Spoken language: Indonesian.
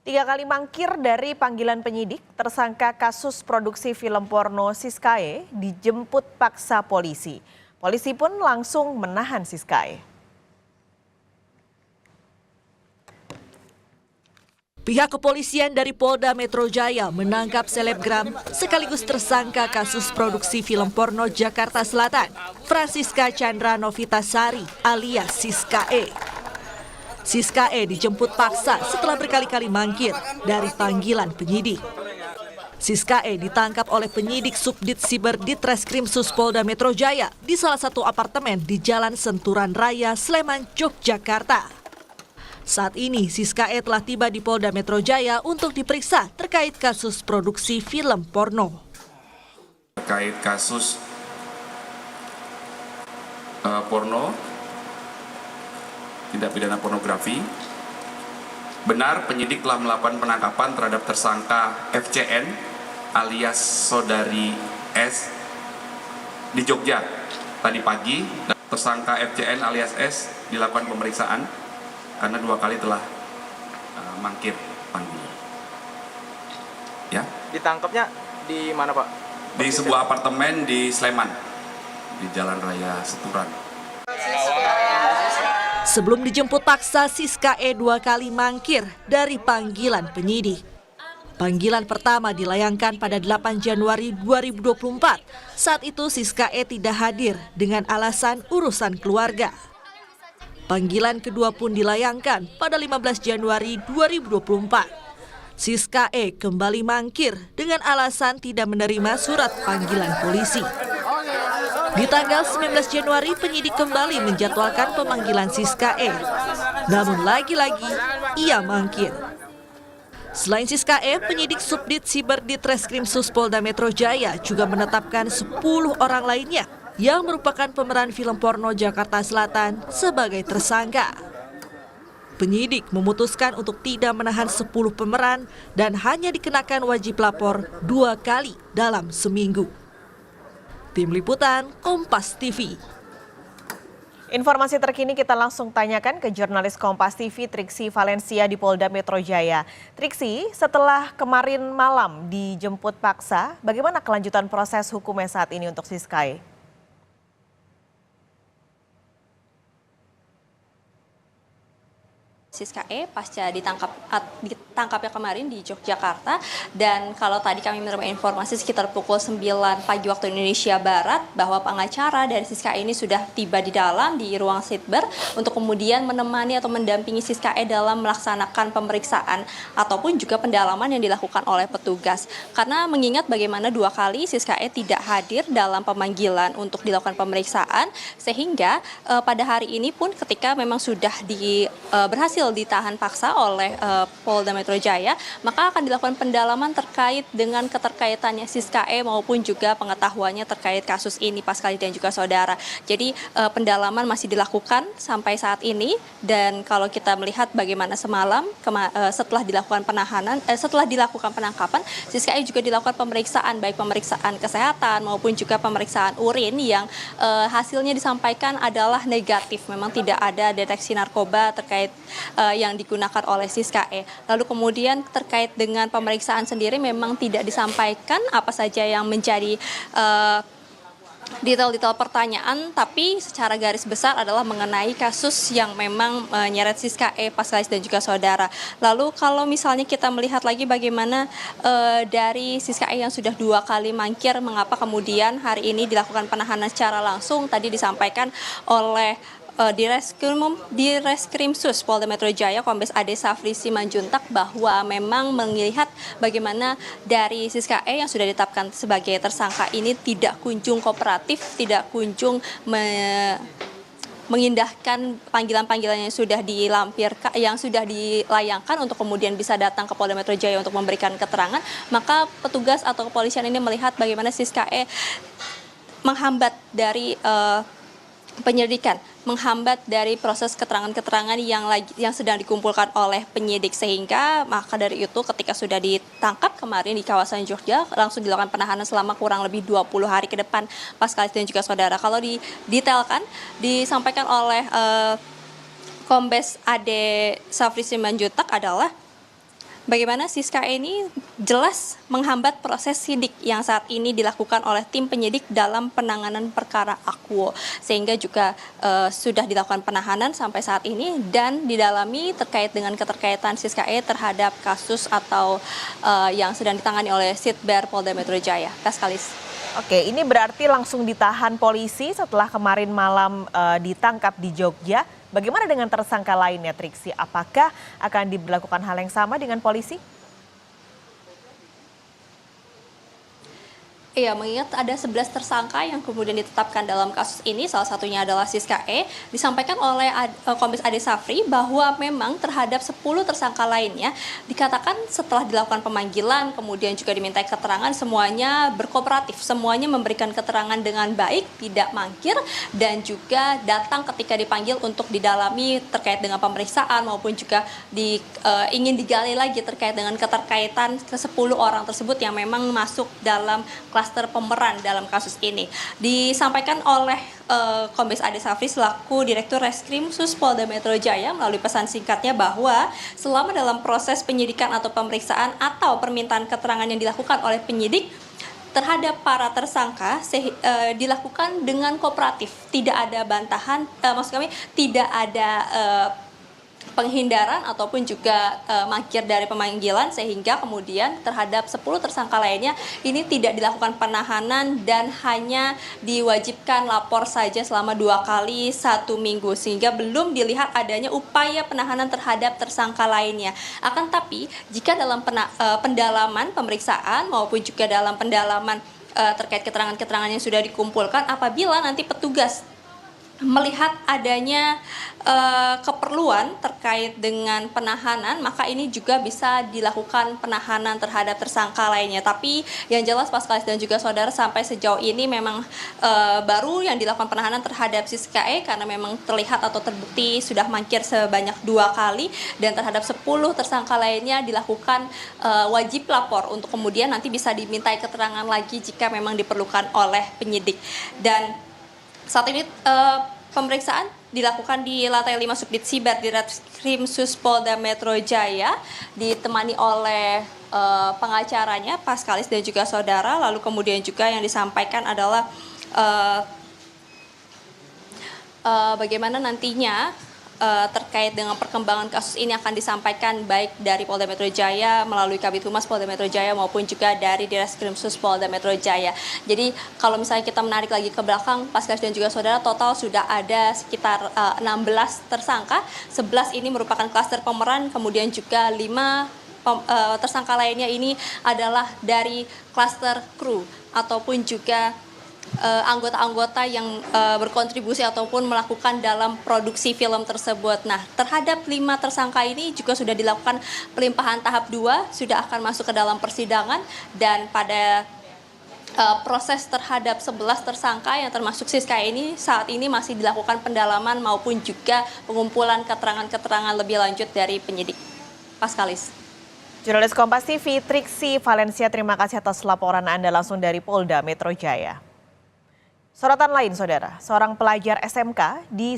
3 kali mangkir dari panggilan penyidik, tersangka kasus produksi film porno Siskae dijemput paksa polisi. Polisi pun langsung menahan Siskae. Pihak kepolisian dari Polda Metro Jaya menangkap selebgram sekaligus tersangka kasus produksi film porno Jakarta Selatan, Francisca Chandra Novitasari alias Siskae. Siskae dijemput paksa setelah berkali-kali mangkir dari panggilan penyidik. Siskae ditangkap oleh penyidik Subdit Siber Ditreskrim Polda Metro Jaya di salah satu apartemen di Jalan Senturan Raya, Sleman, Yogyakarta. Saat ini Siskae telah tiba di Polda Metro Jaya untuk diperiksa terkait kasus produksi film porno. Terkait kasus porno, tindak pidana pornografi, benar penyidik telah melakukan penangkapan terhadap tersangka FCN alias saudari S di Jogja tadi pagi. Tersangka FCN alias S dilakukan pemeriksaan karena 2 kali telah mangkir panggilan. Ya. Ditangkapnya di mana, Pak? Di sebuah apartemen di Sleman, di Jalan Raya Senturan. Sebelum dijemput paksa, Siskae 2 kali mangkir dari panggilan penyidik. Panggilan pertama dilayangkan pada 8 Januari 2024. Saat itu Siskae tidak hadir dengan alasan urusan keluarga. Panggilan kedua pun dilayangkan pada 15 Januari 2024. Siskae kembali mangkir dengan alasan tidak menerima surat panggilan polisi. Di tanggal 19 Januari, penyidik kembali menjadwalkan pemanggilan Siskae. Namun lagi-lagi, ia mangkir. Selain Siskae, penyidik Subdit Siber Ditreskrim Polda Metro Jaya juga menetapkan 10 orang lainnya yang merupakan pemeran film porno Jakarta Selatan sebagai tersangka. Penyidik memutuskan untuk tidak menahan 10 pemeran dan hanya dikenakan wajib lapor 2 kali dalam seminggu. Tim Liputan Kompas TV. Informasi terkini kita langsung tanyakan ke jurnalis Kompas TV Triksi Valencia di Polda Metro Jaya. Triksi, setelah kemarin malam dijemput paksa, bagaimana kelanjutan proses hukumnya saat ini untuk Siskae? Siskae pasca ditangkapnya kemarin di Yogyakarta, dan kalau tadi kami menerima informasi sekitar pukul 9 pagi waktu Indonesia Barat bahwa pengacara dari Siskae ini sudah tiba di ruang Sitber untuk kemudian menemani atau mendampingi Siskae dalam melaksanakan pemeriksaan ataupun juga pendalaman yang dilakukan oleh petugas. Karena mengingat bagaimana 2 kali Siskae tidak hadir dalam pemanggilan untuk dilakukan pemeriksaan, sehingga pada hari ini pun ketika memang sudah berhasil ditahan paksa oleh Polda Metro Jaya, maka akan dilakukan pendalaman terkait dengan keterkaitannya Siskae maupun juga pengetahuannya terkait kasus ini, Pascali dan juga saudara. Jadi pendalaman masih dilakukan sampai saat ini, dan kalau kita melihat bagaimana semalam setelah dilakukan penangkapan, Siskae juga dilakukan pemeriksaan, baik pemeriksaan kesehatan maupun juga pemeriksaan urin yang hasilnya disampaikan adalah negatif, memang tidak ada deteksi narkoba terkait yang digunakan oleh Siskae. Lalu kemudian terkait dengan pemeriksaan sendiri memang tidak disampaikan apa saja yang menjadi detail-detail pertanyaan, tapi secara garis besar adalah mengenai kasus yang memang menyeret Siskae, Pascalis dan juga saudara. Lalu kalau misalnya kita melihat lagi bagaimana dari Siskae yang sudah 2 kali mangkir, mengapa kemudian hari ini dilakukan penahanan secara langsung, tadi disampaikan oleh Direskrim Polda Metro Jaya Kombes Ade Safri Simanjuntak bahwa memang melihat bagaimana dari Siskae yang sudah ditetapkan sebagai tersangka ini tidak kunjung kooperatif, tidak kunjung mengindahkan panggilan-panggilan yang sudah dilayangkan untuk kemudian bisa datang ke Polda Metro Jaya untuk memberikan keterangan, maka petugas atau kepolisian ini melihat bagaimana Siskae menghambat dari penyelidikan, menghambat dari proses keterangan-keterangan yang sedang dikumpulkan oleh penyidik, sehingga maka dari itu ketika sudah ditangkap kemarin di kawasan Jogja langsung dilakukan penahanan selama kurang lebih 20 hari ke depan, Pascalis dan juga saudara. Kalau didetailkan disampaikan oleh Kombes Ade Safri Simanjuntak adalah bagaimana Siska ini jelas menghambat proses sidik yang saat ini dilakukan oleh tim penyidik dalam penanganan perkara Akwo, sehingga juga sudah dilakukan penahanan sampai saat ini dan didalami terkait dengan keterkaitan Siska E terhadap kasus atau yang sedang ditangani oleh Sitber Polda Metro Jaya. Paskalis. Oke, ini berarti langsung ditahan polisi setelah kemarin malam ditangkap di Jogja. Bagaimana dengan tersangka lainnya, Triksi? Apakah akan diberlakukan hal yang sama dengan polisi? Iya, mengingat ada 11 tersangka yang kemudian ditetapkan dalam kasus ini, salah satunya adalah Siska E, disampaikan oleh Kombes Ade Safri bahwa memang terhadap 10 tersangka lainnya dikatakan setelah dilakukan pemanggilan, kemudian juga dimintai keterangan, semuanya berkooperatif, semuanya memberikan keterangan dengan baik, tidak mangkir, dan juga datang ketika dipanggil untuk didalami terkait dengan pemeriksaan maupun juga ingin digali lagi terkait dengan keterkaitan ke-10 orang tersebut yang memang masuk dalam klaster pemeran dalam kasus ini. Disampaikan oleh Kombes Ade Safri selaku Direktur Reskrim Sus Polda Metro Jaya melalui pesan singkatnya bahwa selama dalam proses penyidikan atau pemeriksaan atau permintaan keterangan yang dilakukan oleh penyidik terhadap para tersangka dilakukan dengan kooperatif, tidak ada bantahan, maksud kami tidak ada penghindaran ataupun juga mangkir dari pemanggilan, sehingga kemudian terhadap 10 tersangka lainnya ini tidak dilakukan penahanan dan hanya diwajibkan lapor saja selama 2 kali 1 minggu, sehingga belum dilihat adanya upaya penahanan terhadap tersangka lainnya. Akan tapi jika dalam pendalaman pemeriksaan maupun juga dalam pendalaman terkait keterangan-keterangan yang sudah dikumpulkan, apabila nanti petugas melihat adanya keperluan terkait dengan penahanan, maka ini juga bisa dilakukan penahanan terhadap tersangka lainnya. Tapi yang jelas Paskalis dan juga saudara, sampai sejauh ini memang baru yang dilakukan penahanan terhadap Siska E karena memang terlihat atau terbukti sudah mangkir sebanyak 2 kali, dan terhadap 10 tersangka lainnya dilakukan wajib lapor untuk kemudian nanti bisa dimintai keterangan lagi jika memang diperlukan oleh penyidik. Dan saat ini pemeriksaan dilakukan di lantai 5 Subdit Siber di Reskrim Sus Polda Metro Jaya, ditemani oleh pengacaranya Paskalis dan juga saudara. Lalu kemudian juga yang disampaikan adalah bagaimana nantinya terkait dengan perkembangan kasus ini akan disampaikan baik dari Polda Metro Jaya melalui Kabid Humas Polda Metro Jaya maupun juga dari Direskrim Sus Polda Metro Jaya. Jadi kalau misalnya kita menarik lagi ke belakang, Paskalis dan juga saudara, total sudah ada sekitar 16 tersangka, 11 ini merupakan klaster pemeran, kemudian juga 5 tersangka lainnya ini adalah dari klaster kru ataupun juga anggota-anggota yang berkontribusi ataupun melakukan dalam produksi film tersebut. Nah, terhadap 5 tersangka ini juga sudah dilakukan pelimpahan tahap 2, sudah akan masuk ke dalam persidangan, dan pada proses terhadap 11 tersangka yang termasuk Siska ini saat ini masih dilakukan pendalaman maupun juga pengumpulan keterangan-keterangan lebih lanjut dari penyidik. Paskalis. Jurnalis Kompas TV Triksi Valencia, terima kasih atas laporan Anda langsung dari Polda Metro Jaya. Sorotan lain, saudara, seorang pelajar SMK di